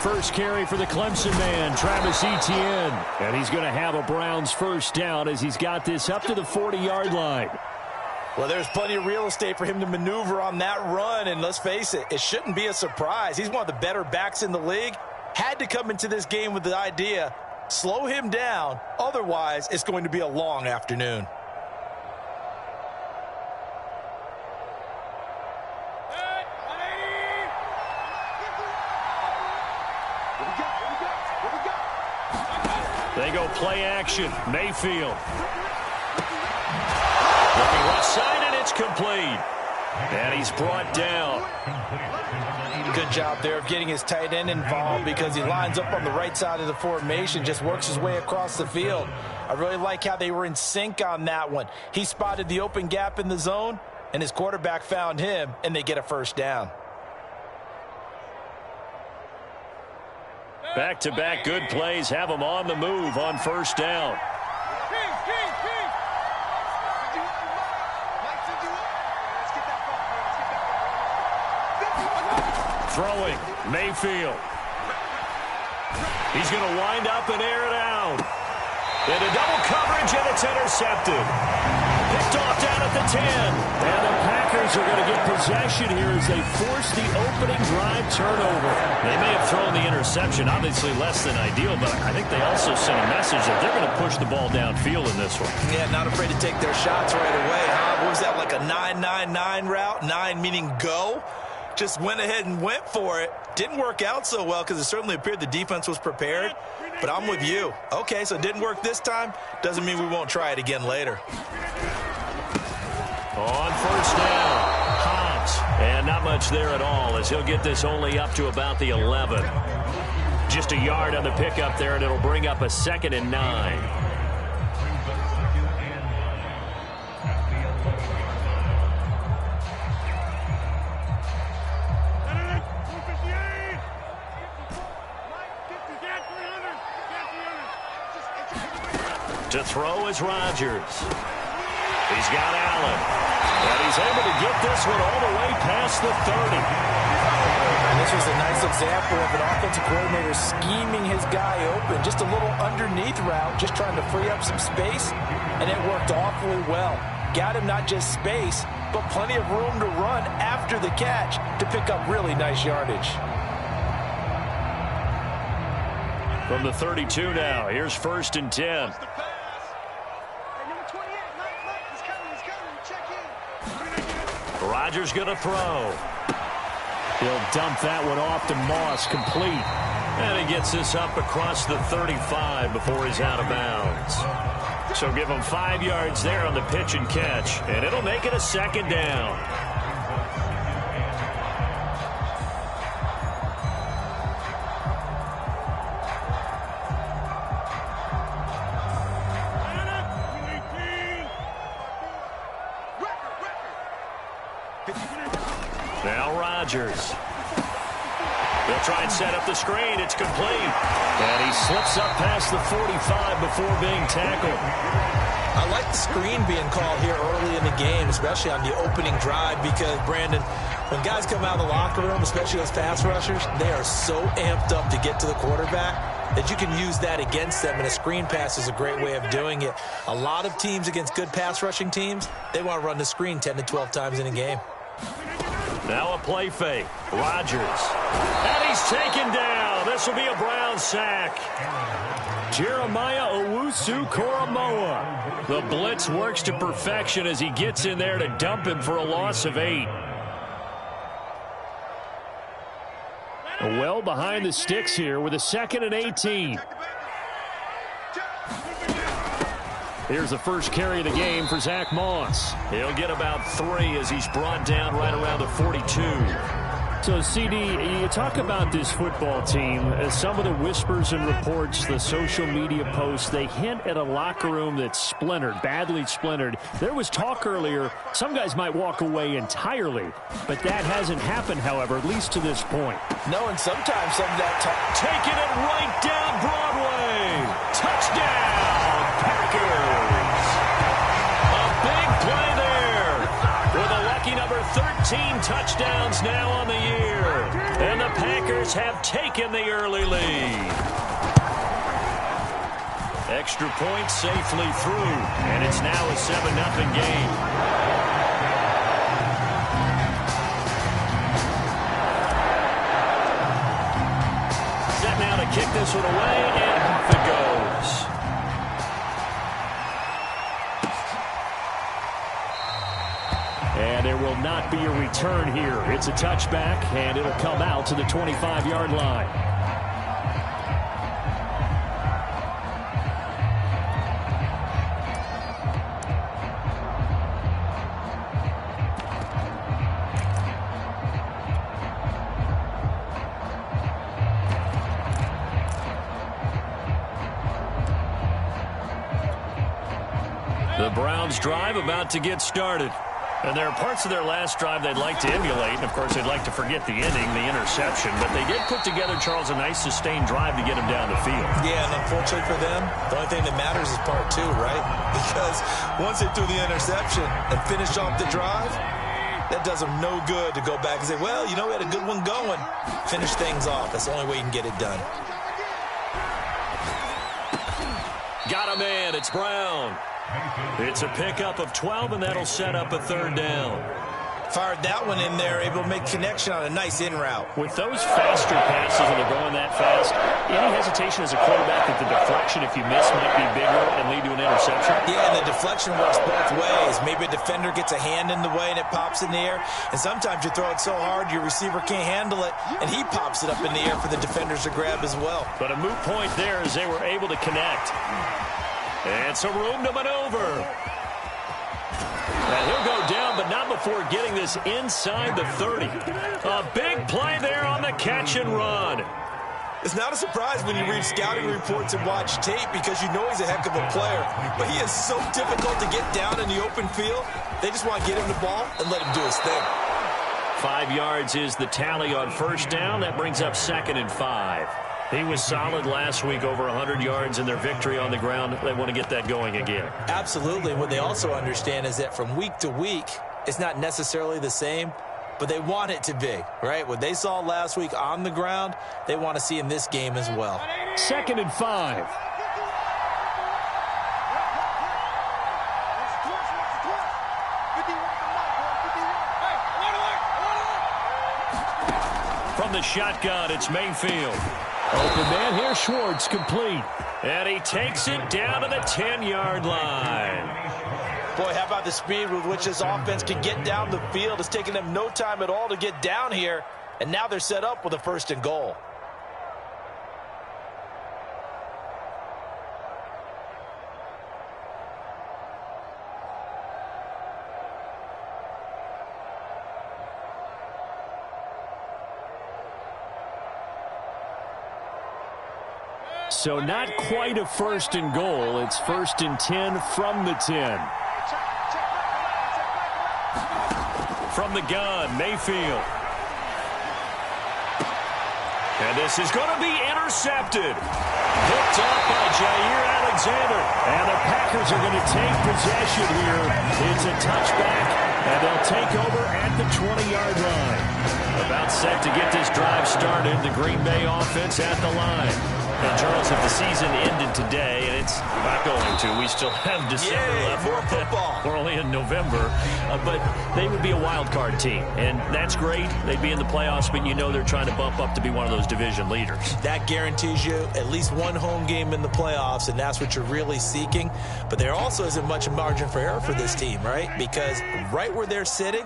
First carry for the Clemson man, Travis Etienne. And he's going to have a Browns first down as he's got this up to the 40-yard line. Well, there's plenty of real estate for him to maneuver on that run, and let's face it, it shouldn't be a surprise. He's one of the better backs in the league. Had to come into this game with the idea, slow him down, otherwise it's going to be a long afternoon. They go play action. Mayfield. Looking left side, and it's complete. And he's brought down. Good job there of getting his tight end involved because he lines up on the right side of the formation, just works his way across the field. I really like how they were in sync on that one. He spotted the open gap in the zone, and his quarterback found him, and they get a first down. Back-to-back good plays have him on the move on first down. Throwing, Mayfield. He's going to wind up and air it out. Into double coverage, and it's intercepted. Picked off down at the 10. And the Packers are going to get possession here as they force the opening drive turnover. They may have thrown the interception, obviously less than ideal, but I think they also sent a message that they're going to push the ball downfield in this one. Yeah, not afraid to take their shots right away, huh? What was that, like a 9-9-9 route? 9 meaning go? Just went ahead and went for it. Didn't work out so well because it certainly appeared the defense was prepared. But I'm with you. Okay, so it didn't work this time. Doesn't mean we won't try it again later. On first down, Hobbs. And not much there at all as he'll get this only up to about the 11. Just a yard on the pickup there, and it'll bring up a 2nd and 9. To throw is Rodgers. He's got Allen. And he's able to get this one all the way past the 30. And this was a nice example of an offensive coordinator scheming his guy open. Just a little underneath route, just trying to free up some space. And it worked awfully well. Got him not just space, but plenty of room to run after the catch to pick up really nice yardage. From the 32 now, here's 1st and 10. Rodgers going to throw. He'll dump that one off to Moss, complete. And he gets this up across the 35 before he's out of bounds. So give him 5 yards there on the pitch and catch, and it'll make it a 2nd down. Now Rodgers. They'll try and set up the screen. It's complete. And he slips up past the 45 before being tackled. I like the screen being called here early in the game, especially on the opening drive, because, Brandon, when guys come out of the locker room, especially those pass rushers, they are so amped up to get to the quarterback that you can use that against them, and a screen pass is a great way of doing it. A lot of teams against good pass rushing teams, they want to run the screen 10 to 12 times in a game. Now a play fake. Rodgers. And he's taken down. This will be a Brown sack. Jeremiah Owusu-Koramoah. The blitz works to perfection as he gets in there to dump him for a loss of 8. Well behind the sticks here with a 2nd and 18. Here's the first carry of the game for Zach Moss. He'll get about 3 as he's brought down right around the 42. So, CD, you talk about this football team. Some of the whispers and reports, the social media posts, they hint at a locker room that's splintered, badly splintered. There was talk earlier, some guys might walk away entirely. But that hasn't happened, however, at least to this point. No, and sometimes some of that talk. Taking it right down Broadway. Touchdown, Packers. A big play there with a lucky number 13 13 touchdowns now on the year. And the Packers have taken the early lead. Extra point safely through, and it's now a 7-0 game. Set now to kick this one away, and off it goes. And there will not be a return here. It's a touchback, and it'll come out to the 25-yard line. The Browns drive about to get started. And there are parts of their last drive they'd like to emulate. And, of course, they'd like to forget the ending, the interception. But they did put together, Charles, a nice sustained drive to get them down the field. Yeah, and unfortunately for them, the only thing that matters is part two, right? Because once they threw the interception and finished off the drive, that does them no good to go back and say, well, you know, we had a good one going. Finish things off. That's the only way you can get it done. Got a man. It's Brown. It's a pickup of 12, and that'll set up a 3rd down. Fired that one in there, able to make connection on a nice in route. With those faster passes when they're going that fast, any hesitation as a quarterback that the deflection, if you miss, might be bigger and lead to an interception? Yeah, and the deflection works both ways. Maybe a defender gets a hand in the way and it pops in the air, and sometimes you throw it so hard your receiver can't handle it, and he pops it up in the air for the defenders to grab as well. But a moot point there as they were able to connect. And some room to maneuver. And he'll go down, but not before getting this inside the 30. A big play there on the catch and run. It's not a surprise when you read scouting reports and watch tape because you know he's a heck of a player. But he is so difficult to get down in the open field. They just want to get him the ball and let him do his thing. 5 yards is the tally on 1st down. That brings up 2nd and 5. He was solid last week, over 100 yards in their victory on the ground. They want to get that going again. Absolutely. What they also understand is that from week to week, it's not necessarily the same, but they want it to be, right? What they saw last week on the ground, they want to see in this game as well. 2nd and 5. From the shotgun, it's Mayfield. Open man here, Schwartz, complete. And he takes it down to the 10-yard line. Boy, how about the speed with which this offense can get down the field? It's taken them no time at all to get down here, and now they're set up with a 1st and goal. So not quite a 1st and goal. It's 1st and 10 from the 10. From the gun, Mayfield. And this is going to be intercepted. Picked up by Jair Alexander. And the Packers are going to take possession here. It's a touchback, and they'll take over at the 20-yard line. About set to get this drive started. The Green Bay offense at the line. And, Charles, if the season ended today, and it's not going to, we still have December left. More football. We're only in November. But they would be a wild card team, and that's great. They'd be in the playoffs, but you know they're trying to bump up to be one of those division leaders. That guarantees you at least one home game in the playoffs, and that's what you're really seeking. But there also isn't much margin for error for this team, right? Because right where they're sitting,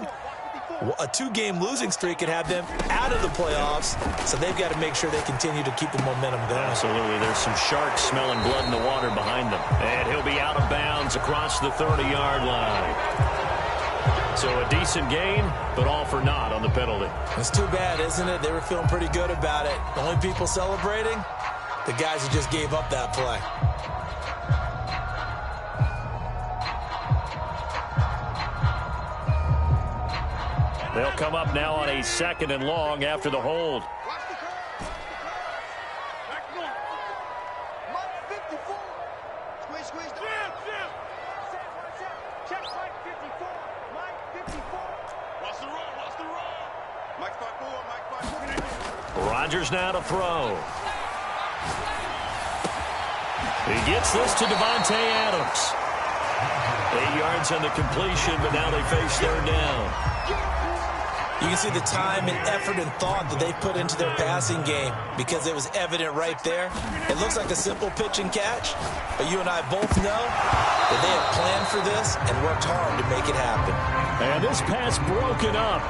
a 2-game losing streak could have them out of the playoffs, so they've got to make sure they continue to keep the momentum going. Absolutely. There's some sharks smelling blood in the water behind them. And he'll be out of bounds across the 30-yard line. So a decent gain, but all for naught on the penalty. It's too bad, isn't it? They were feeling pretty good about it. The only people celebrating, the guys who just gave up that play. They'll come up now on a 2nd and long after the hold. Rodgers now to throw. He gets this to Davante Adams. 8 yards on the completion, but now they face third down. You can see the time and effort and thought that they put into their passing game because it was evident right there. It looks like a simple pitch and catch, but you and I both know that they have planned for this and worked hard to make it happen. And this pass broken up.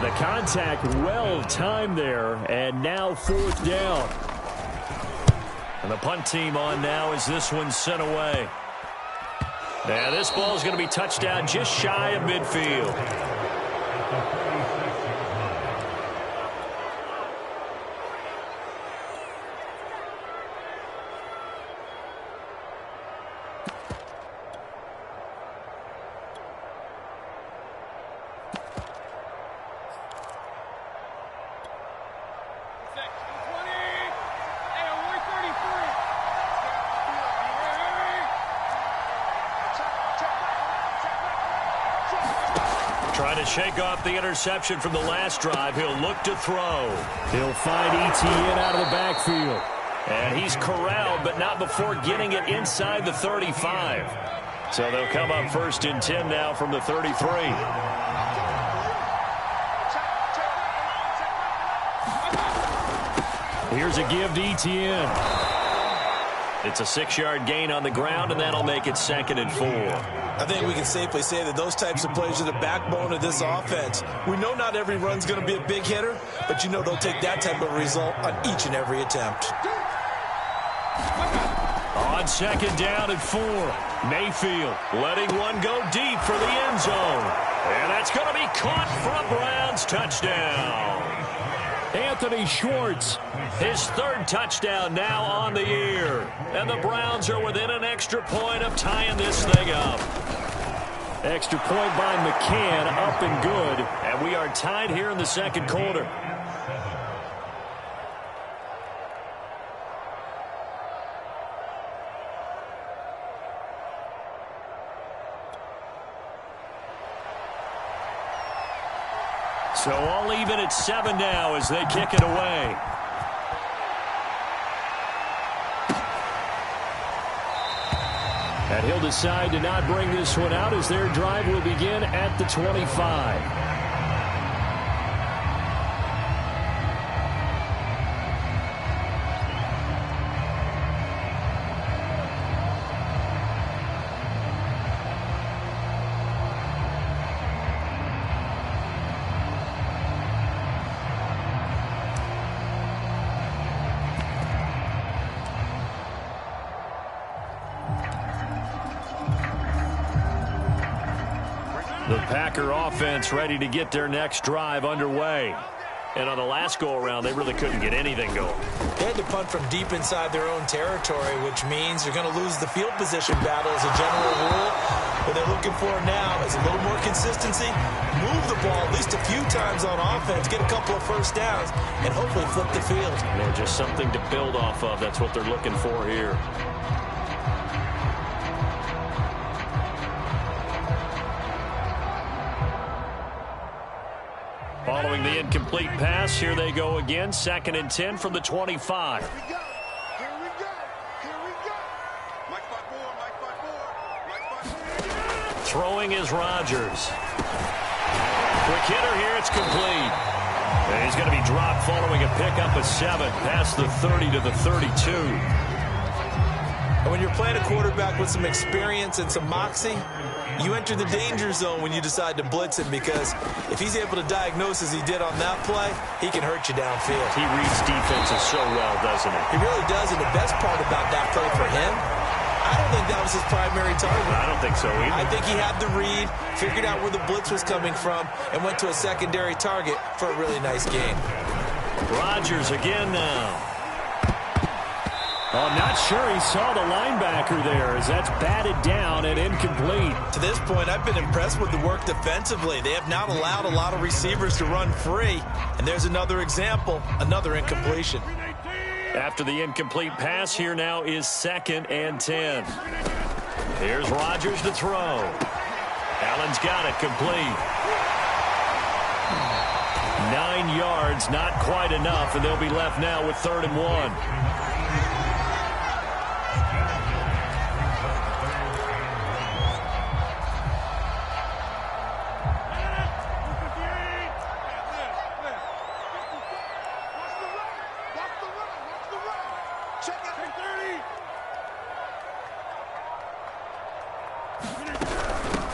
The contact well timed there, and now fourth down. And the punt team on now as this one's sent away. And this ball is going to be touched down just shy of midfield. Trying to shake off the interception from the last drive. He'll look to throw. He'll find Etienne out of the backfield. And he's corralled, but not before getting it inside the 35. So they'll come up 1st and 10 now from the 33. Here's a give to Etienne. It's a 6-yard gain on the ground, and that'll make it 2nd and 4. I think we can safely say that those types of plays are the backbone of this offense. We know not every run's going to be a big hitter, but you know they'll take that type of result on each and every attempt. On 2nd down and 4, Mayfield letting one go deep for the end zone. And that's going to be caught for a Browns touchdown. Anthony Schwartz, his 3rd touchdown now on the year. And the Browns are within an extra point of tying this thing up. Extra point by McCann, up and good. And we are tied here in the 2nd quarter. So all even at 7 now as they kick it away. And he'll decide to not bring this one out as their drive will begin at the 25. The Packer offense ready to get their next drive underway. And on the last go-around, they really couldn't get anything going. They had to punt from deep inside their own territory, which means you're going to lose the field position battle as a general rule. What they're looking for now is a little more consistency, move the ball at least a few times on offense, get a couple of first downs, and hopefully flip the field. And just something to build off of. That's what they're looking for here. Following the incomplete pass, here they go again. 2nd and 10 from the 25. Here we go. Mike 5-4. Throwing is Rodgers. Quick hitter here, it's complete. And he's going to be dropped following a pickup of 7 past the 30 to the 32. And when you're playing a quarterback with some experience and some moxie, you enter the danger zone when you decide to blitz him, because if he's able to diagnose as he did on that play, he can hurt you downfield. He reads defenses so well, doesn't he? He really does, and the best part about that play for him, I don't think that was his primary target. I don't think so either. I think he had the read, figured out where the blitz was coming from, and went to a secondary target for a really nice gain. Rodgers again now. Oh, I'm not sure he saw the linebacker there as that's batted down and incomplete. To this point, I've been impressed with the work defensively. They have not allowed a lot of receivers to run free. And there's another example, another incompletion. After the incomplete pass, here now is 2nd and 10. Here's Rodgers to throw. Allen's got it complete. 9 yards yards, not quite enough, and they'll be left now with 3rd and 1.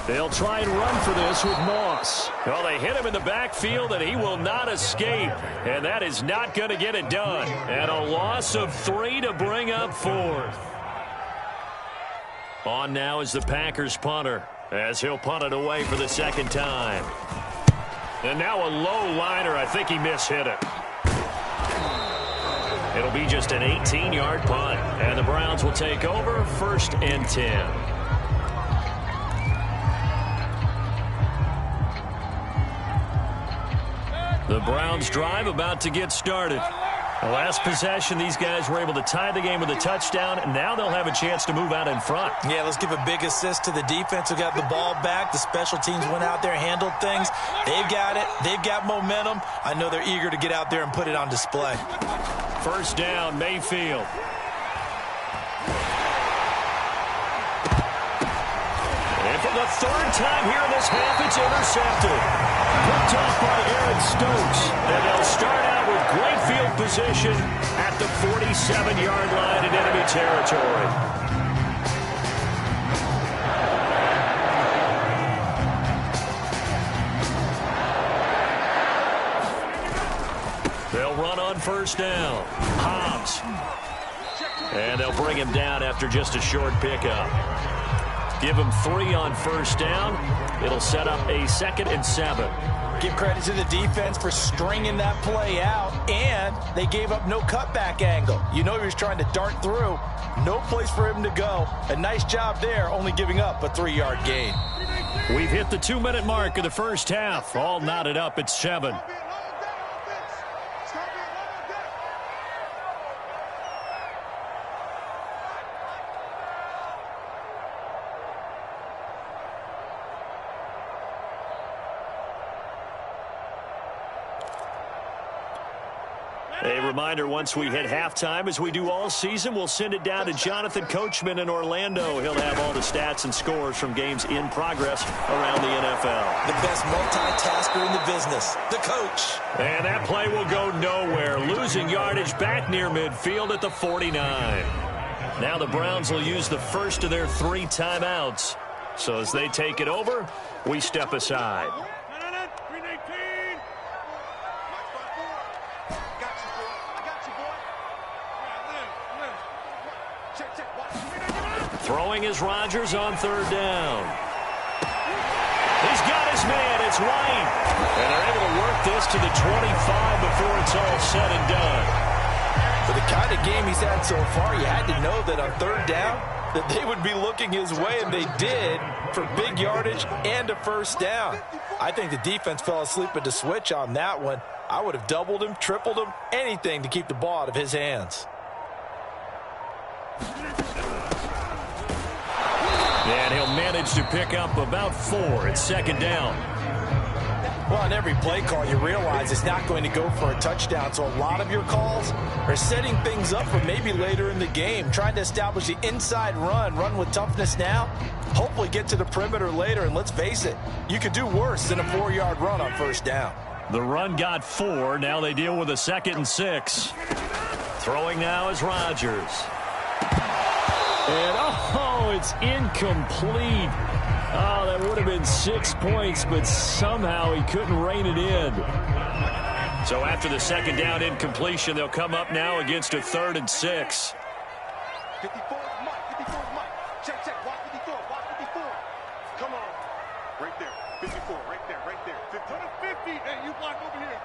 They'll try and run for this with Moss. Well, they hit him in the backfield, and he will not escape. And that is not going to get it done. And a loss of 3 to bring up 4th. On now is the Packers punter, as he'll punt it away for the 2nd time. And now a low liner. I think he mishit it. It'll be just an 18-yard punt. And the Browns will take over 1st and 10. The Browns drive about to get started. The last possession, these guys were able to tie the game with a touchdown, and now they'll have a chance to move out in front. Yeah, let's give a big assist to the defense who got the ball back. The special teams went out there, handled things. They've got it. They've got momentum. I know they're eager to get out there and put it on display. 1st down, Mayfield. And for the 3rd time here in this half, it's intercepted. Picked off by Aaron Stokes. And they'll start out with great field position at the 47-yard line in enemy territory. They'll run on 1st down. Hobbs. And they'll bring him down after just a short pickup. Give him 3 on 1st down. It'll set up a 2nd and 7. Give credit to the defense for stringing that play out, and they gave up no cutback angle. You know he was trying to dart through. No place for him to go. A nice job there, only giving up a 3-yard gain. We've hit the 2-minute mark of the 1st half. All knotted up at 7. A reminder, once we hit halftime, as we do all season, we'll send it down to Jonathan Coachman in Orlando. He'll have all the stats and scores from games in progress around the NFL. The best multitasker in the business, the coach. And that play will go nowhere, losing yardage back near midfield at the 49. Now the Browns will use the first of their 3 timeouts. So as they take it over, we step aside. Throwing is Rodgers on 3rd down. He's got his man. It's White. And they're able to work this to the 25 before it's all said and done. For the kind of game he's had so far, you had to know that on 3rd down that they would be looking his way, and they did, for big yardage and a 1st down. I think the defense fell asleep at the switch on that one. I would have doubled him, tripled him, anything to keep the ball out of his hands. And he'll manage to pick up about 4 at 2nd down. Well, on every play call, you realize it's not going to go for a touchdown. So a lot of your calls are setting things up for maybe later in the game, trying to establish the inside run with toughness now, hopefully get to the perimeter later. And let's face it, you could do worse than a 4-yard run on 1st down. The run got 4. Now they deal with a 2nd and 6. Throwing now is Rodgers. And, it's incomplete. Oh, that would have been 6 points, but somehow he couldn't rein it in. So after the 2nd down incompletion, they'll come up now against a 3rd and 6. 54, Mike. 54, Mike. Check. Watch 54. Watch 54. Come on. Right there. 54. Right there. 50 to the 50. Hey, you block over here.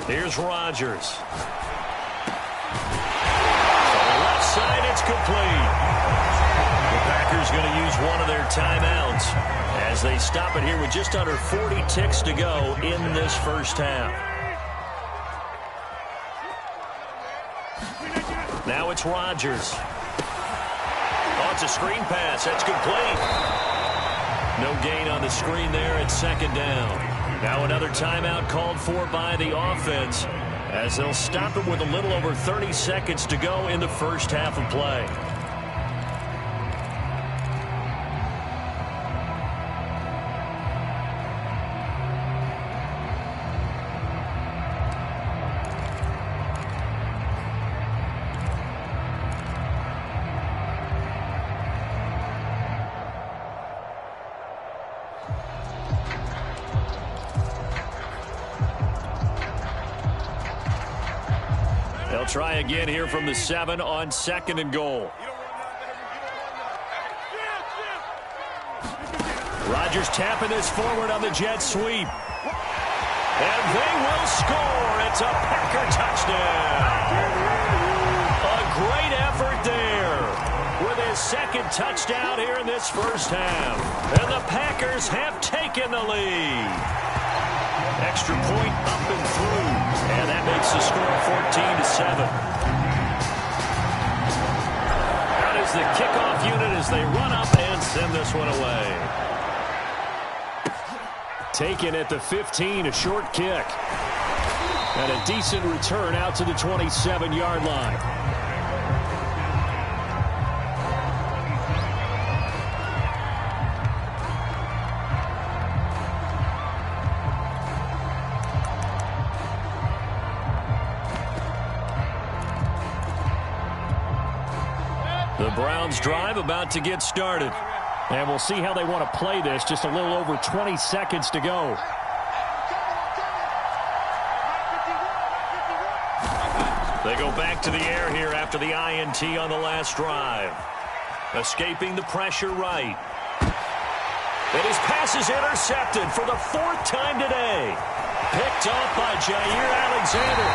Here's Rodgers. Side, it's complete. The Packers going to use one of their timeouts as they stop it here with just under 40 ticks to go in this 1st half. Now it's Rodgers. Oh, it's a screen pass. That's complete. No gain on the screen there at 2nd down. Now another timeout called for by the offense as they'll stop it with a little over 30 seconds to go in the first half of play. They'll try again here from the 7 on 2nd and goal. Rodgers tapping this forward on the jet sweep. And they will score. It's a Packer touchdown. A great effort there with his second touchdown here in this first half. And the Packers have taken the lead. Extra point up and through. And that makes the score 14-7. Out is the kickoff unit as they run up and send this one away. Taken at the 15, a short kick. And a decent return out to the 27-yard line. The Browns drive about to get started. And we'll see how they want to play this. Just a little over 20 seconds to go. They go back to the air here after the INT on the last drive. Escaping the pressure right. And his pass is intercepted for the 4th time today. Picked off by Jair Alexander.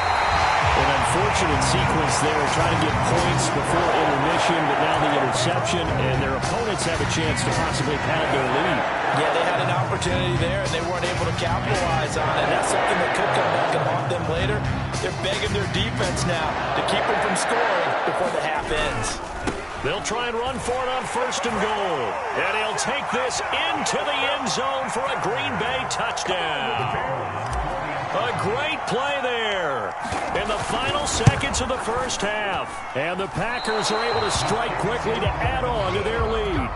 An unfortunate sequence there, trying to get points before intermission, but now the interception, and their opponents have a chance to possibly pad their lead. Yeah, they had an opportunity there, and they weren't able to capitalize on it. That's something that could come back and haunt them later. They're begging their defense now to keep them from scoring before the half ends. They'll try and run for it on 1st and goal. And he'll take this into the end zone for a Green Bay touchdown. A great play there in the final seconds of the first half. And the Packers are able to strike quickly to add on to their lead.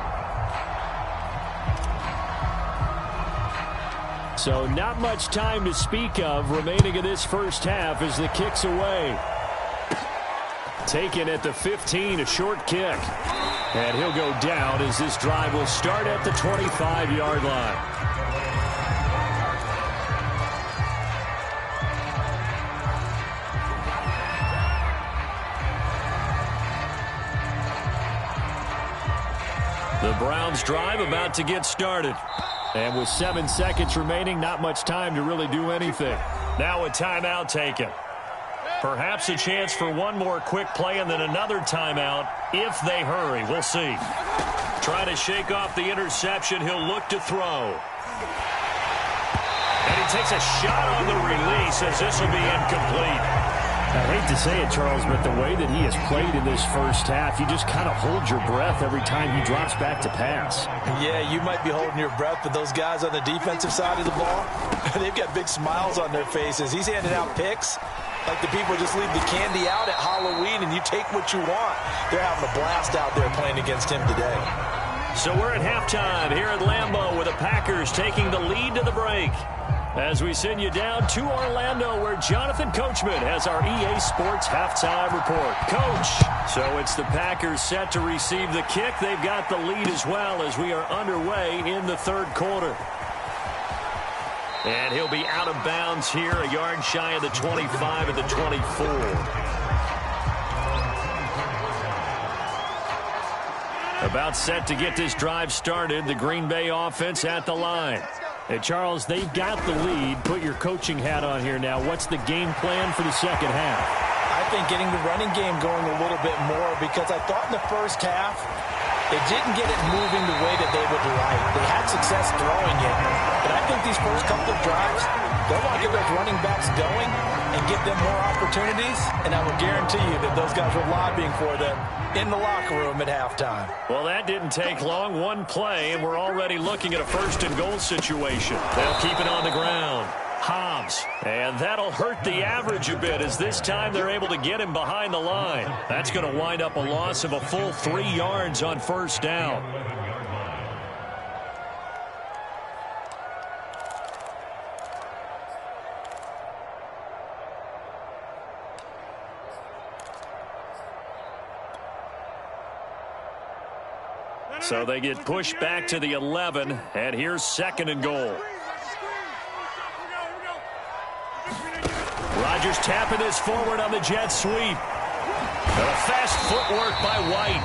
So not much time to speak of remaining in this first half as the kick's away. Taken at the 15, a short kick. And he'll go down as this drive will start at the 25-yard line. The Browns drive about to get started. And with 7 seconds remaining, not much time to really do anything. Now a timeout taken. Perhaps a chance for one more quick play and then another timeout if they hurry. We'll see. Try to shake off the interception. He'll look to throw. And he takes a shot on the release as this will be incomplete. I hate to say it, Charles, but the way that he has played in this first half, you just kind of hold your breath every time he drops back to pass. Yeah, you might be holding your breath, but those guys on the defensive side of the ball, they've got big smiles on their faces. He's handing out picks like the people just leave the candy out at Halloween and you take what you want. They're having a blast out there playing against him today. So we're at halftime here at Lambeau with the Packers taking the lead to the break. As we send you down to Orlando where Jonathan Coachman has our EA Sports halftime report. Coach, so it's the Packers set to receive the kick. They've got the lead as well as we are underway in the 3rd quarter. And he'll be out of bounds here, a yard shy of the 25 at the 24. About set to get this drive started, the Green Bay offense at the line. Hey, Charles, they've got the lead. Put your coaching hat on here now. What's the game plan for the second half? I think getting the running game going a little bit more because I thought in the first half they didn't get it moving the way that they would like. They had success throwing it. But I think these first couple of drives, they'll want to get those running backs going and give them more opportunities. And I will guarantee you that those guys were lobbying for them in the locker room at halftime. Well, that didn't take long. One play, and we're already looking at a 1st and goal situation. They'll keep it on the ground. yards. And that'll hurt the average a bit, as this time they're able to get him behind the line. That's going to wind up a loss of a full 3 yards on first down. So they get pushed back to the 11, and here's 2nd and goal. Rodgers tapping this forward on the jet sweep. And a fast footwork by White.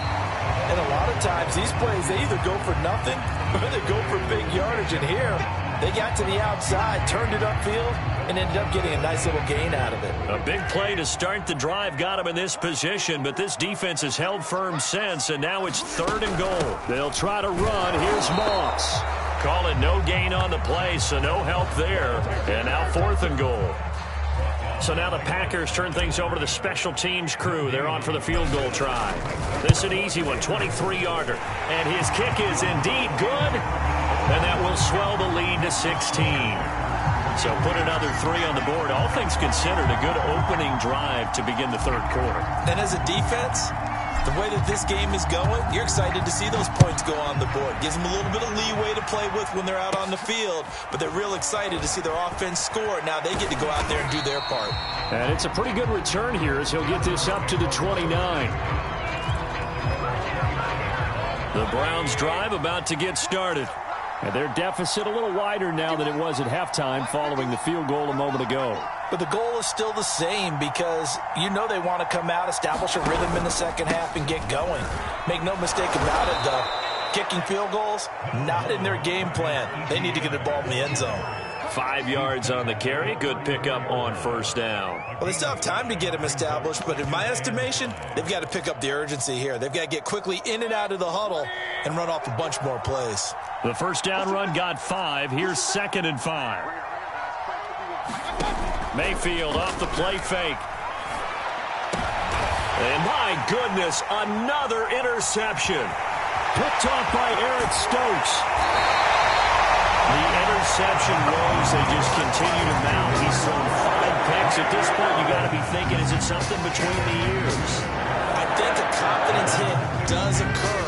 And a lot of times these plays, they either go for nothing or they go for big yardage. And here, they got to the outside, turned it upfield, and ended up getting a nice little gain out of it. A big play to start the drive got him in this position, but this defense has held firm since, and now it's 3rd and goal. They'll try to run. Here's Moss. Call it no gain on the play, so no help there. And now 4th and goal. So now the Packers turn things over to the special teams crew. They're on for the field goal try. This is an easy one, 23-yarder. And his kick is indeed good. And that will swell the lead to 16. So put another 3 on the board. All things considered, a good opening drive to begin the 3rd quarter. And as a defense, the way that this game is going, you're excited to see those points go on the board. Gives them a little bit of leeway to play with when they're out on the field, but they're real excited to see their offense score. Now they get to go out there and do their part. And it's a pretty good return here as he'll get this up to the 29. The Browns drive about to get started. And their deficit a little wider now than it was at halftime following the field goal a moment ago. But the goal is still the same, because you know they want to come out, establish a rhythm in the second half, and get going. Make no mistake about it, though. Kicking field goals, not in their game plan. They need to get the ball in the end zone. 5 yards on the carry. Good pickup on first down. Well, they still have time to get them established, but in my estimation, they've got to pick up the urgency here. They've got to get quickly in and out of the huddle and run off a bunch more plays. The first down run got 5. Here's 2nd and 5. Mayfield off the play fake. And my goodness, another interception. Picked off by Eric Stokes. The interception woes, they just continue to mount. He's thrown 5 picks. At this point, you got to be thinking, is it something between the ears? I think a confidence hit does occur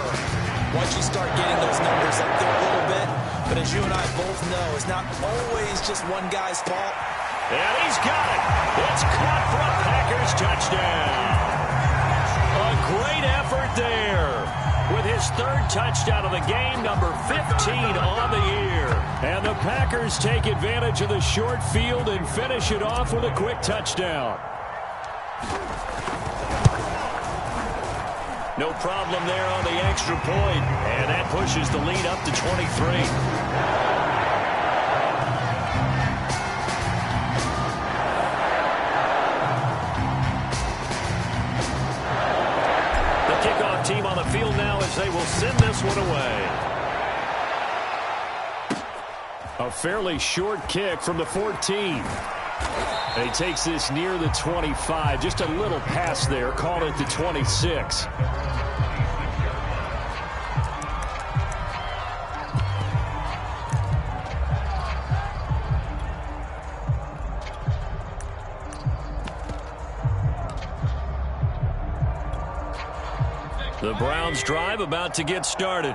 once you start getting those numbers up there a little bit. But as you and I both know, it's not always just one guy's fault. And he's got it. It's caught for a Packers touchdown. A great effort there. With his 3rd touchdown of the game, number 15 on the year. And the Packers take advantage of the short field and finish it off with a quick touchdown. No problem there on the extra point. And that pushes the lead up to 23. Team on the field now as they will send this one away. A fairly short kick from the 14. He takes this near the 25. Just a little pass there. Called it the 26. The Browns drive about to get started.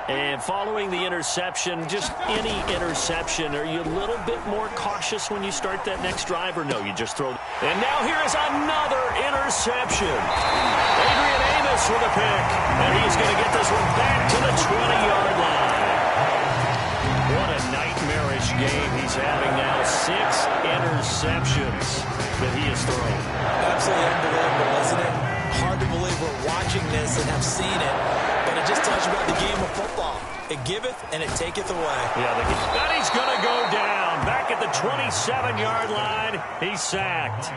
And following the interception, just any interception, are you a little bit more cautious when you start that next drive, or no, you just throw? And now here is another interception. Adrian Amos with a pick, and he's going to get this one back to the 20-yard line. What a nightmarish game he's having now. 6 interceptions that he has thrown. Absolutely unbelievable, isn't it? Hard to believe we're watching this and have seen it, but it just tells you about the game of football. It giveth and it taketh away. Yeah, and he's going to go down. Back at the 27-yard line, he's sacked.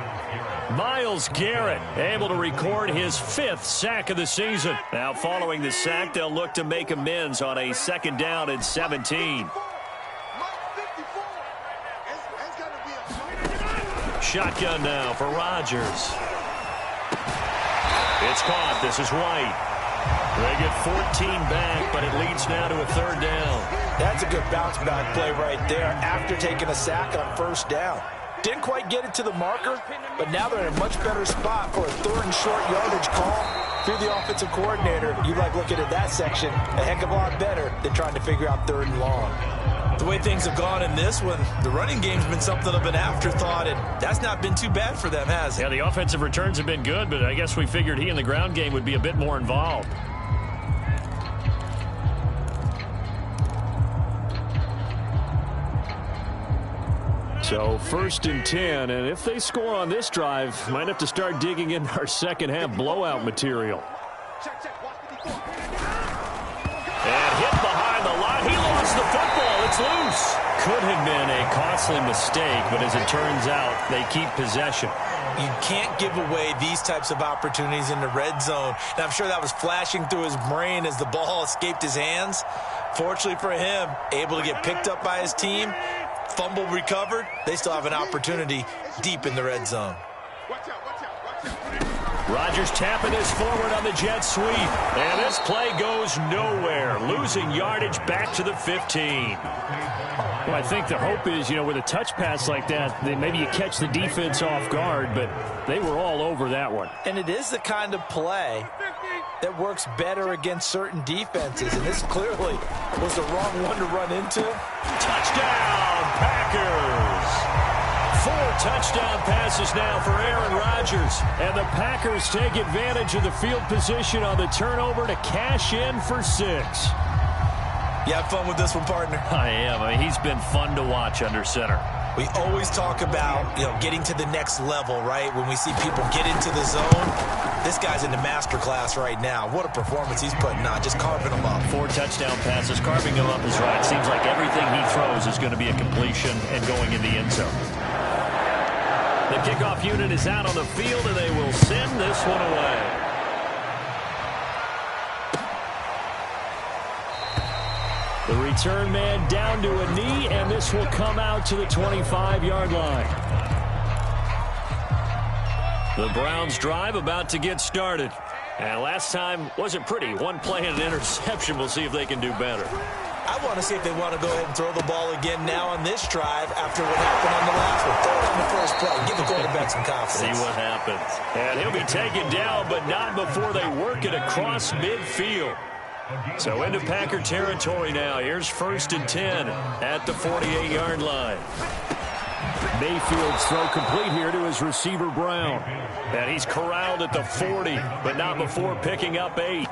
Myles Garrett able to record his 5th sack of the season. Now following the sack, they'll look to make amends on a 2nd down and 17. Shotgun now for Rodgers. It's caught. This is White. They get 14 back, but it leads now to a 3rd down. That's a good bounce back play right there after taking a sack on 1st down. Didn't quite get it to the marker, but now they're in a much better spot for a 3rd and short yardage call through the offensive coordinator. You like looking at that section a heck of a lot better than trying to figure out 3rd and long. The way things have gone in this one, the running game's been something of an afterthought, and that's not been too bad for them, has it? Yeah, the offensive returns have been good, but I guess we figured he in the ground game would be a bit more involved. So 1st and 10, and if they score on this drive, might have to start digging in our second half blowout material. And hit behind the line. He lost the football. It's loose. Could have been a costly mistake, but as it turns out, they keep possession. You can't give away these types of opportunities in the red zone. And I'm sure that was flashing through his brain as the ball escaped his hands. Fortunately for him, able to get picked up by his team. Fumble recovered. They still have an opportunity deep in the red zone. Rodgers tapping this forward on the jet sweep. And this play goes nowhere. Losing yardage back to the 15. Well, I think the hope is, with a touch pass like that, then maybe you catch the defense off guard, but they were all over that one. And it is the kind of play that works better against certain defenses, and this clearly was the wrong one to run into. Touchdown, Packers! 4 touchdown passes now for Aaron Rodgers. And the Packers take advantage of the field position on the turnover to cash in for 6. You have fun with this one, partner? I am. He's been fun to watch under center. We always talk about, getting to the next level, right? When we see people get into the zone, this guy's in the master class right now. What a performance he's putting on, just carving them up. 4 touchdown passes, carving them up is right. Seems like everything he throws is going to be a completion and going in the end zone. The kickoff unit is out on the field, and they will send this one away. The return man down to a knee, and this will come out to the 25-yard line. The Browns drive about to get started. And last time wasn't pretty. One play and an interception. We'll see if they can do better. I want to see if they want to go ahead and throw the ball again now on this drive after what happened on the last one. Throw it on the first play. Give the quarterback some confidence. See what happens. And he'll be taken down, but not before they work it across midfield. So into Packer territory now. Here's 1st and 10 at the 48-yard line. Mayfield's throw complete here to his receiver, Brown. And he's corralled at the 40, but not before picking up 8.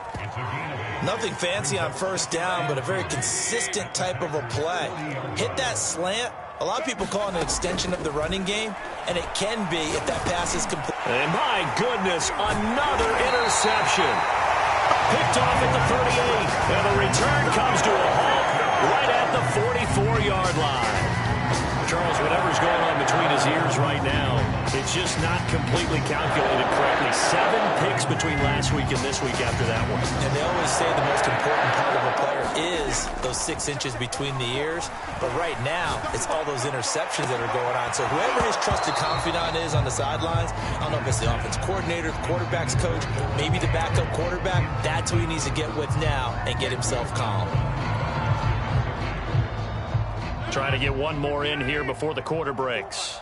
Nothing fancy on 1st down, but a very consistent type of a play. Hit that slant. A lot of people call it an extension of the running game, and it can be if that pass is complete. And my goodness, another interception. Picked off at the 38, and the return comes to a halt right at the 44-yard line. Charles, whatever's going on between his ears right now, it's just not completely calculated correctly. 7 picks between last week and this week after that one. And they always say the most important part of a player is those 6 inches between the ears. But right now, it's all those interceptions that are going on. So whoever his trusted confidant is on the sidelines, I don't know if it's the offense coordinator, the quarterback's coach, maybe the backup quarterback, that's who he needs to get with now and get himself calm. Trying to get one more in here before the quarter breaks.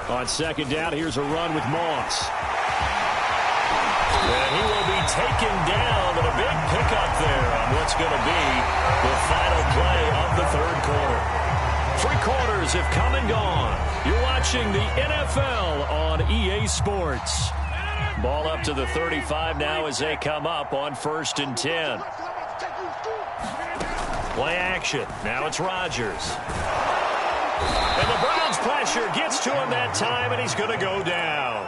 On 2nd down, here's a run with Moss. And he will be taken down, but a big pickup there on what's going to be the final play of the 3rd quarter. 3 quarters have come and gone. You're watching the NFL on EA Sports. Ball up to the 35 now as they come up on 1st and 10. Play action. Now it's Rodgers. And the Browns pressure gets to him that time, and he's going to go down.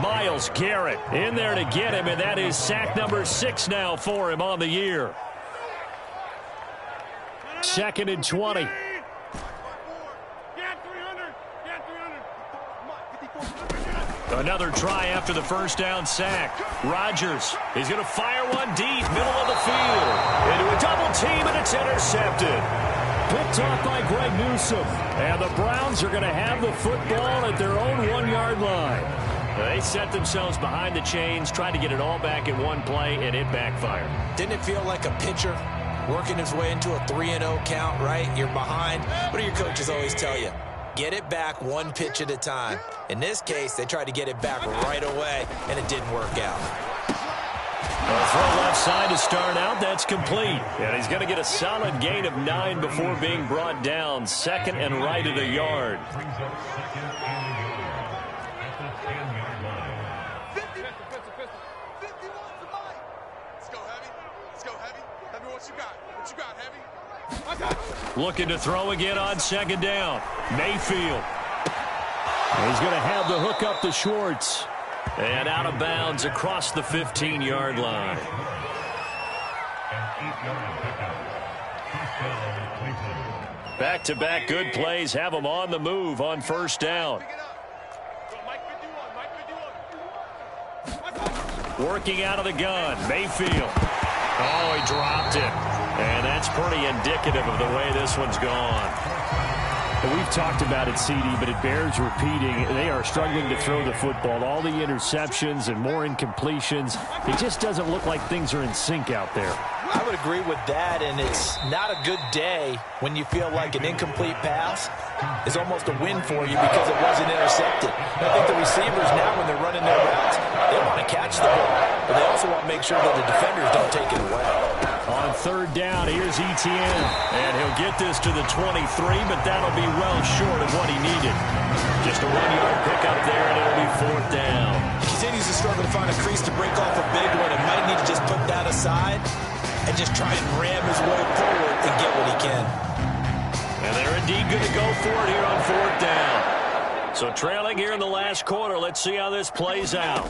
Myles Garrett in there to get him, and that is sack number 6 now for him on the year. 2nd and 20. Another try after the 1st down sack. Rodgers, he's going to fire one deep, middle of the field. Into a double team, and it's intercepted. Picked off by Greg Newsome. And the Browns are going to have the football at their own 1-yard line. They set themselves behind the chains, tried to get it all back in one play, and it backfired. Didn't it feel like a pitcher working his way into a 3-0 count, right? You're behind. What do your coaches always tell you? Get it back one pitch at a time. In this case, they tried to get it back right away, and it didn't work out. A throw left side to start out. That's complete. And he's going to get a solid gain of 9 before being brought down. Second and right at a yard. Looking to throw again on second down. Mayfield. He's going to have the hook up to Schwartz. And out of bounds across the 15-yard line. Back-to-back good plays have them on the move on first down. Working out of the gun. Mayfield. Oh, he dropped it. And that's pretty indicative of the way this one's gone. We've talked about it, CD, but it bears repeating. They are struggling to throw the football. All the interceptions and more incompletions. It just doesn't look like things are in sync out there. I would agree with that, and it's not a good day when you feel like an incomplete pass is almost a win for you because it wasn't intercepted. And I think the receivers now, when they're running their routes, they want to catch the ball, but they also want to make sure that the defenders don't take it away. On third down, here's Etienne, and he'll get this to the 23, but that'll be well short of what he needed. Just a 1-yard pickup there, and it'll be fourth down. He continues to struggle to find a crease to break off a big one, and might need to just put that aside and just try and ram his way forward and get what he can. And they're indeed going to go for it here on fourth down. So trailing here in the last quarter, let's see how this plays out.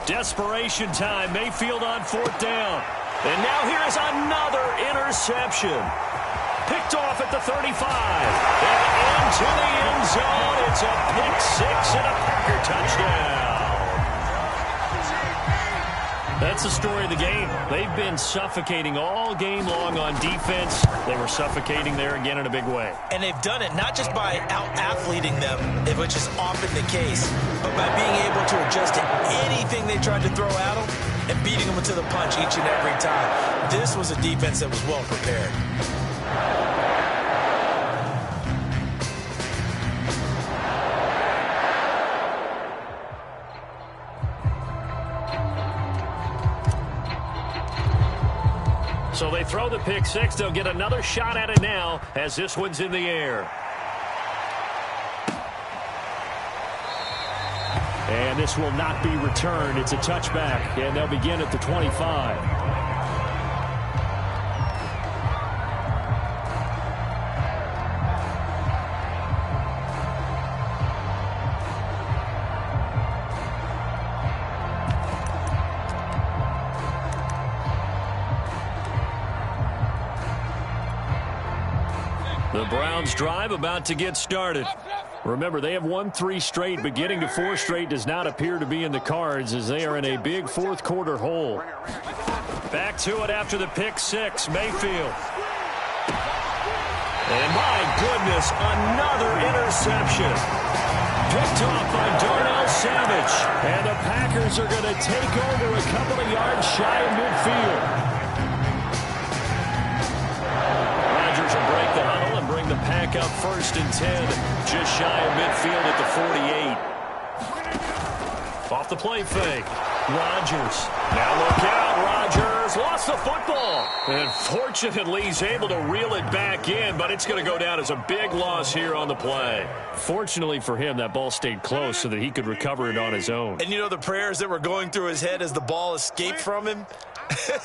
Desperation time, Mayfield on fourth down. And now here's another interception. Picked off at the 35. And into the end zone. It's a pick six and a Packer touchdown. That's the story of the game. They've been suffocating all game long on defense. They were suffocating there again in a big way. And they've done it not just by out-athleting them, which is often the case, but by being able to adjust to anything they tried to throw at them and beating them to the punch each and every time. This was a defense that was well prepared. So they throw the pick six. They'll get another shot at it now as this one's in the air. And this will not be returned. It's a touchback, and they'll begin at the 25. The Browns drive about to get started. Remember, they have won 3 straight, but getting to 4 straight does not appear to be in the cards as they are in a big fourth quarter hole. Back to it after the pick six, Mayfield. And my goodness, another interception. Picked off by Darnell Savage. And the Packers are going to take over a couple of yards shy of midfield. The pack up first and 10, just shy of midfield at the 48. Off the play fake. Rodgers. Now look out. Rodgers lost the football. And fortunately, he's able to reel it back in, but it's going to go down as a big loss here on the play. Fortunately for him, that ball stayed close so that he could recover it on his own. And you know the prayers that were going through his head as the ball escaped from him?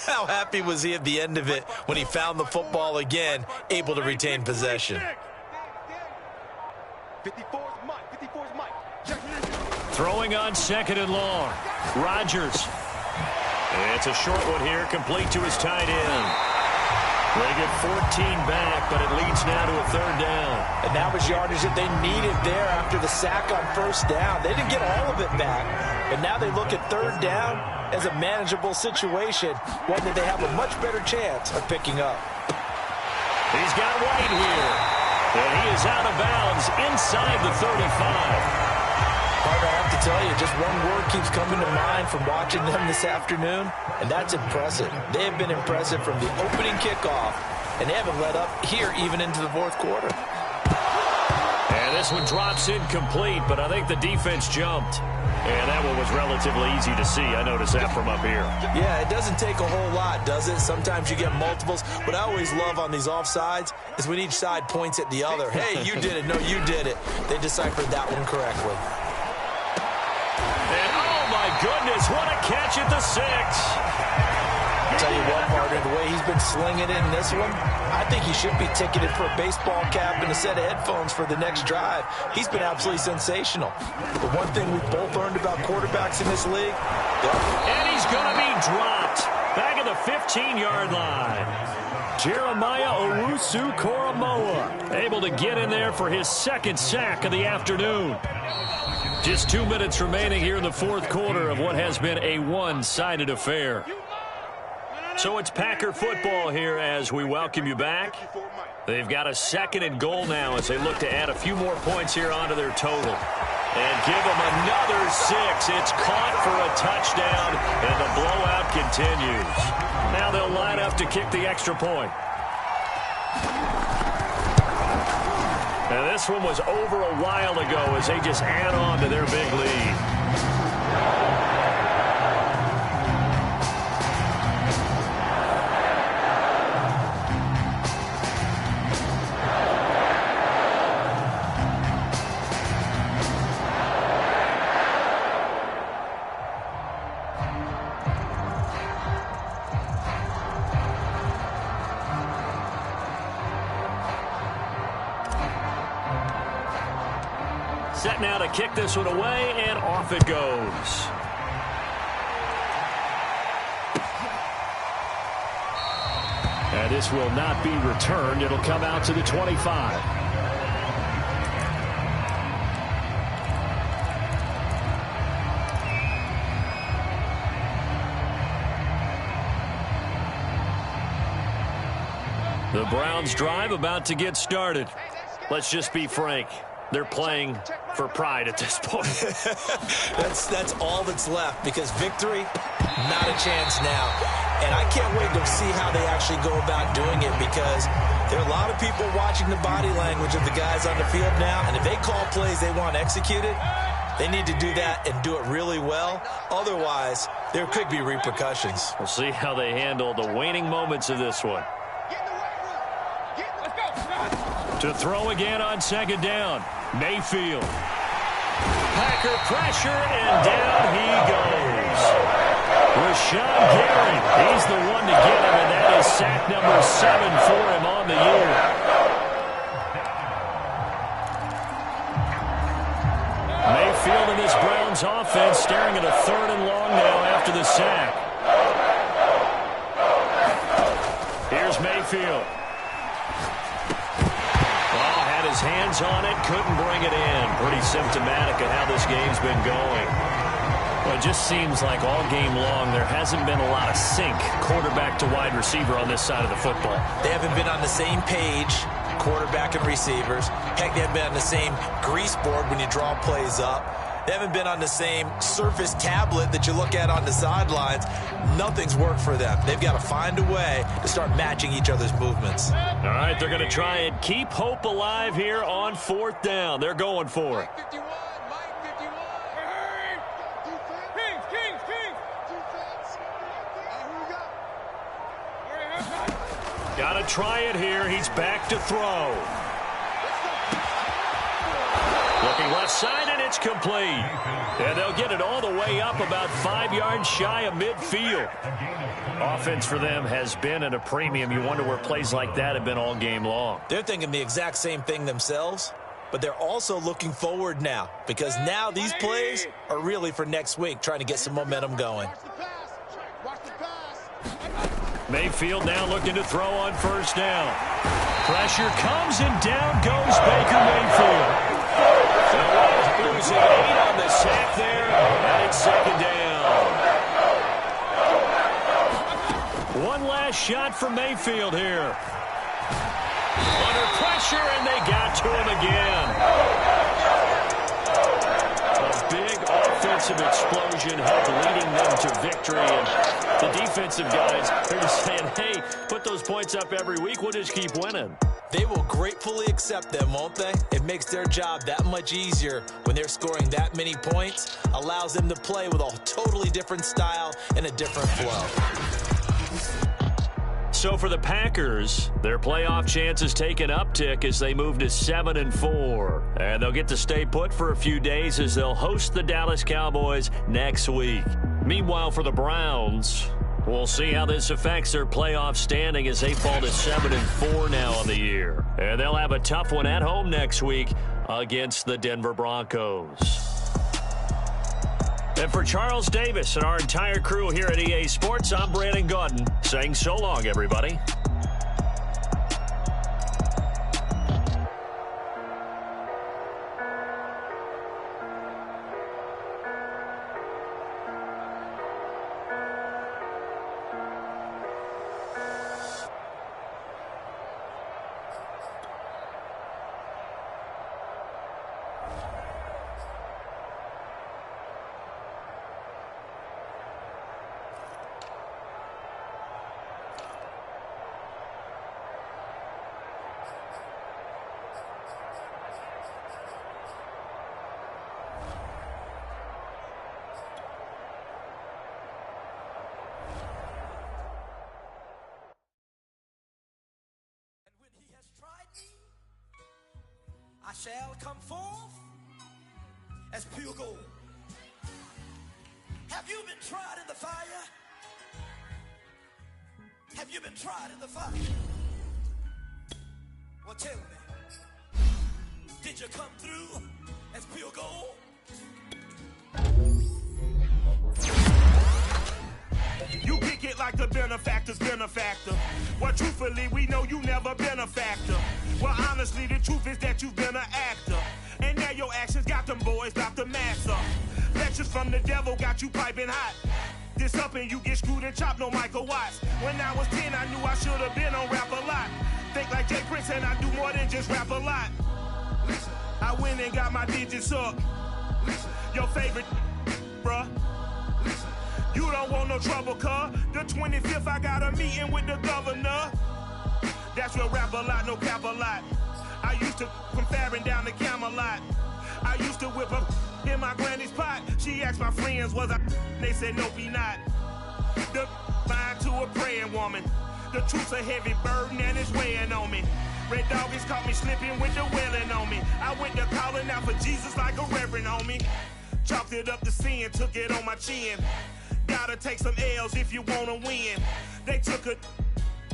How happy was he at the end of it when he found the football again, able to retain possession? 54's Mike. Throwing on second and long. Rodgers. It's a short one here, complete to his tight end. They get 14 back, but it leads now to a third down. And that was yardage that they needed there after the sack on first down. They didn't get all of it back, but now they look at third down as a manageable situation, one that they have a much better chance of picking up. He's got White here, and he is out of bounds inside the 35. Partner, I have to to tell you, just one word keeps coming to mind from watching them this afternoon, and that's impressive. They have been impressive from the opening kickoff, and they haven't let up here even into the fourth quarter. And this one drops incomplete, but I think the defense jumped. And that one was relatively easy to see. I noticed that from up here. Yeah, it doesn't take a whole lot, does it? Sometimes you get multiples. What I always love on these offsides is when each side points at the other. Hey, you did it. No, you did it. They deciphered that one correctly. And, oh, my goodness, what a catch at the 6. I'll tell you what, partner, the way he's been slinging it in this one, I think he should be ticketed for a baseball cap and a set of headphones for the next drive. He's been absolutely sensational. The one thing we've both learned about quarterbacks in this league. And he's going to be dropped back at the 15-yard line. Jeremiah Owusu-Koramoah able to get in there for his second sack of the afternoon. Just 2 minutes remaining here in the fourth quarter of what has been a one-sided affair. So it's Packer football here as we welcome you back. They've got a 2nd and goal now as they look to add a few more points here onto their total. And give them another 6. It's caught for a touchdown, and the blowout continues. Now they'll line up to kick the extra point. Now this one was over a while ago as they just add on to their big lead. Set now to kick this one away, and off it goes. And this will not be returned. It'll come out to the 25. The Browns drive about to get started. Let's just be frank. They're playing for pride at this point. That's all that's left, because victory, not a chance now. And I can't wait to see how they actually go about doing it, because there are a lot of people watching the body language of the guys on the field now, and if they call plays they want executed, they need to do that and do it really well. Otherwise, there could be repercussions. We'll see how they handle the waning moments of this one. To throw again on 2nd down. Mayfield. Packer pressure, and down he goes. Rashawn Gary, he's the one to get him, and that is sack number 7 for him on the year. Mayfield and this Browns offense staring at a 3rd and long now after the sack. Here's Mayfield. His hands on it, couldn't bring it in. Pretty symptomatic of how this game's been going. Well, it just seems like all game long there hasn't been a lot of sync quarterback to wide receiver on this side of the football. They haven't been on the same page, quarterback and receivers. Heck, they haven't been on the same grease board when you draw plays up. They haven't been on the same Surface tablet that you look at on the sidelines. Nothing's worked for them. They've got to find a way to start matching each other's movements. All right, they're going to try and keep hope alive here on 4th down. They're going for it. Got to try it here. He's back to throw. Looking left side, and it's complete. And they'll get it all the way up about 5 yards shy of midfield. Offense for them has been at a premium. You wonder where plays like that have been all game long. They're thinking the exact same thing themselves, but they're also looking forward now, because now these plays are really for next week, trying to get some momentum going. Mayfield now looking to throw on 1st down. Pressure comes, and down goes Baker Mayfield. Losing 8 on the sack there, and it's 2nd down. One last shot for Mayfield here. Under pressure, and they got to him again. A big offensive explosion helped leading them to victory. And the defensive guys, they're just saying, hey, put those points up every week. We'll just keep winning. They will gratefully accept them, won't they? It makes their job that much easier when they're scoring that many points. Allows them to play with a totally different style and a different flow. So for the Packers, their playoff chances take an uptick as they move to 7-4. And they'll get to stay put for a few days as they'll host the Dallas Cowboys next week. Meanwhile, for the Browns, we'll see how this affects their playoff standing as they fall to 7-4 now on the year. And they'll have a tough one at home next week against the Denver Broncos. And for Charles Davis and our entire crew here at EA Sports, I'm Brandon Gaudin saying so long, everybody. I shall come forth as pure gold. Have you been tried in the fire? Have you been tried in the fire? Well, tell me, did you come through as pure gold? You kick it like the benefactor's benefactor. Well, truthfully, we know you never been a factor. Well, honestly, the truth is that you've been an actor. And now your actions got them boys about to mass up. Lectures from the devil got you piping hot. This up and you get screwed and chopped, no Michael Watts. When I was 10, I knew I should have been on rap a lot. Think like Jay Prince and I do more than just rap a lot. Listen, I went and got my digits up. Listen, your favorite, bruh. Listen, you don't want no trouble, cuz. The 25th, I got a meeting with the governor. That's real rap a lot, no cap a lot. I used to come faring down the Camelot. I used to whip up in my granny's pot. She asked my friends, was I? They said, nope, he not. The line to a praying woman. The truth's a heavy burden and it's weighing on me. Red Doggies caught me slipping with the wailing on me. I went to calling out for Jesus like a reverend homie. Chalked it up to sin, took it on my chin. Gotta take some L's if you wanna win. They took a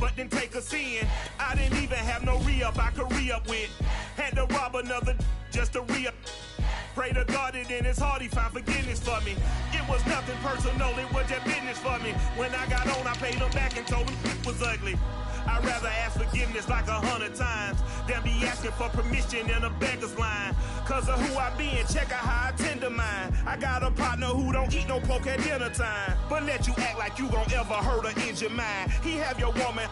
but didn't take a sin. I didn't even have no re-up I could re-up with. Had to rob another just to re-up. Pray to God that in his heart he found forgiveness for me. It was nothing personal, it was just business for me. When I got on, I paid him back and told him it was ugly. I'd rather ask forgiveness like 100 times than be asking for permission in a beggar's line. Cause of who I be and check out how I tend to mine. I got a partner who don't eat no pork at dinner time, but let you act like you gon' ever hurt or injure mine. He have your woman,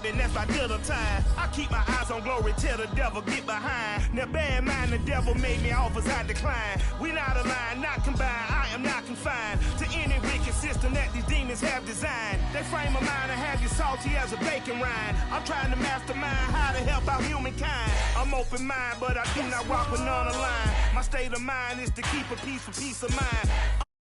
and that's by dinner time. I keep my eyes on glory till the devil get behind. Now bear in mind the devil made me offers I decline. We not aligned, not combined, I am not confined to any wicked system that these demons have designed. They frame a mind and have you salty as a bacon rind. I'm trying to mastermind how to help out humankind. I'm open mind, but I do not walk with none aligned. My state of mind is to keep a peace for peace of mind.